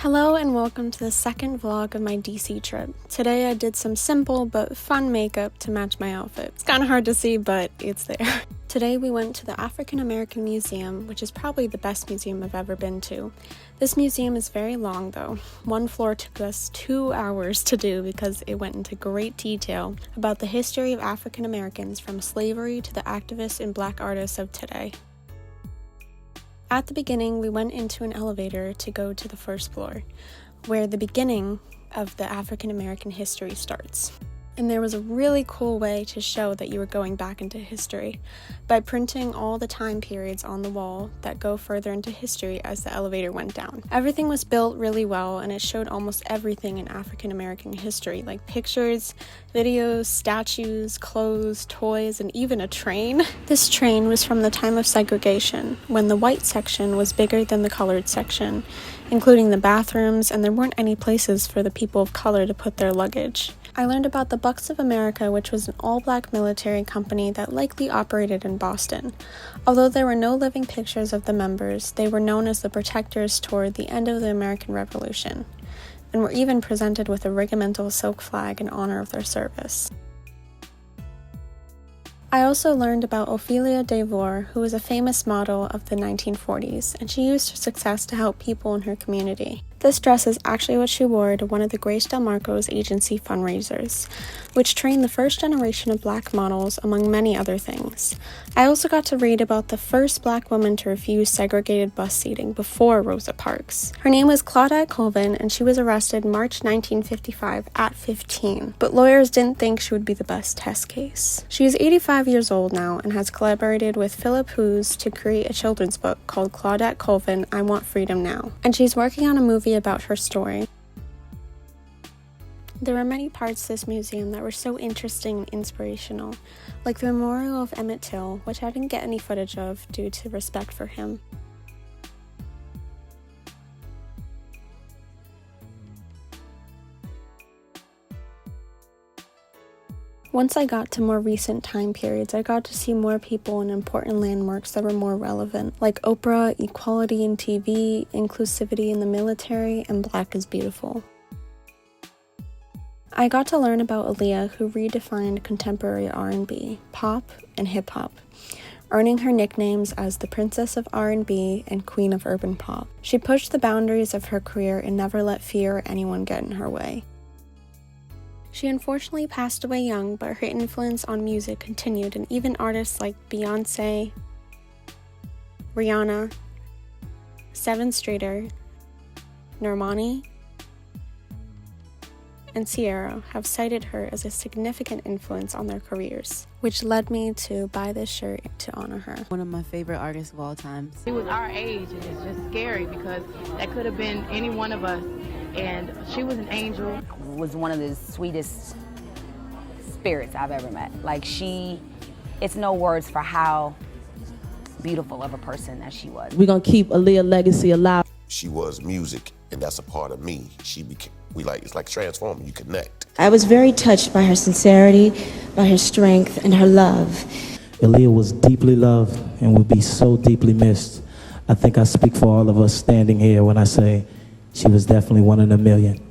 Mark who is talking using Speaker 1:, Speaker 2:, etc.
Speaker 1: Hello and welcome to the second vlog of my DC trip. Today I did some simple but fun makeup to match my outfit. It's kind of hard to see, but it's there. Today we went to the African American Museum, which is probably the best museum I've ever been to. This museum is very long though. One floor took us 2 hours to do because it went into great detail about the history of African Americans from slavery to the activists and black artists of today. At the beginning, we went into an elevator to go to the first floor, where the beginning of the African American history starts. And there was a really cool way to show that you were going back into history by printing all the time periods on the wall that go further into history as the elevator went down. Everything was built really well and it showed almost everything in African American history, like pictures, videos, statues, clothes, toys, and even a train. This train was from the time of segregation, when the white section was bigger than the colored section, including the bathrooms, and there weren't any places for the people of color to put their luggage. I learned about the Bucks of America, which was an all-black military company that likely operated in Boston. Although there were no living pictures of the members, they were known as the protectors toward the end of the American Revolution, and were even presented with a regimental silk flag in honor of their service. I also learned about Ophelia Devore, who was a famous model of the 1940s, and she used her success to help people in her community. This dress is actually what she wore to one of the Grace Del Marco's agency fundraisers, which trained the first generation of black models, among many other things. I also got to read about the first black woman to refuse segregated bus seating before Rosa Parks. Her name was Claudette Colvin, and she was arrested March 1955 at 15, but lawyers didn't think she would be the best test case. She is 85 years old now and has collaborated with Philip Hughes to create a children's book called Claudette Colvin, I Want Freedom Now, and she's working on a movie about her story. There were many parts to this museum that were so interesting and inspirational, like the memorial of Emmett Till, which I didn't get any footage of due to respect for him. Once I got to more recent time periods, I got to see more people and important landmarks that were more relevant, like Oprah, equality in TV, inclusivity in the military, and Black is Beautiful. I got to learn about Aaliyah, who redefined contemporary R&B, pop, and hip-hop, earning her nicknames as the Princess of R&B and Queen of Urban Pop. She pushed the boundaries of her career and never let fear or anyone get in her way. She unfortunately passed away young, but her influence on music continued, and even artists like Beyoncé, Rihanna, Seven Streeter, Normani, and Ciara have cited her as a significant influence on their careers, which led me to buy this shirt to honor her.
Speaker 2: One of my favorite artists of all time.
Speaker 3: She was our age, and it's just scary because that could have been any one of us, and she was an angel.
Speaker 4: Was one of the sweetest spirits I've ever met. Like it's no words for how beautiful of a person that she was.
Speaker 2: We're gonna keep Aaliyah's legacy alive.
Speaker 5: She was music, and that's a part of me. It's like transforming, you connect.
Speaker 6: I was very touched by her sincerity, by her strength, and her love.
Speaker 7: Aaliyah was deeply loved and would be so deeply missed. I think I speak for all of us standing here when I say she was definitely one in a million.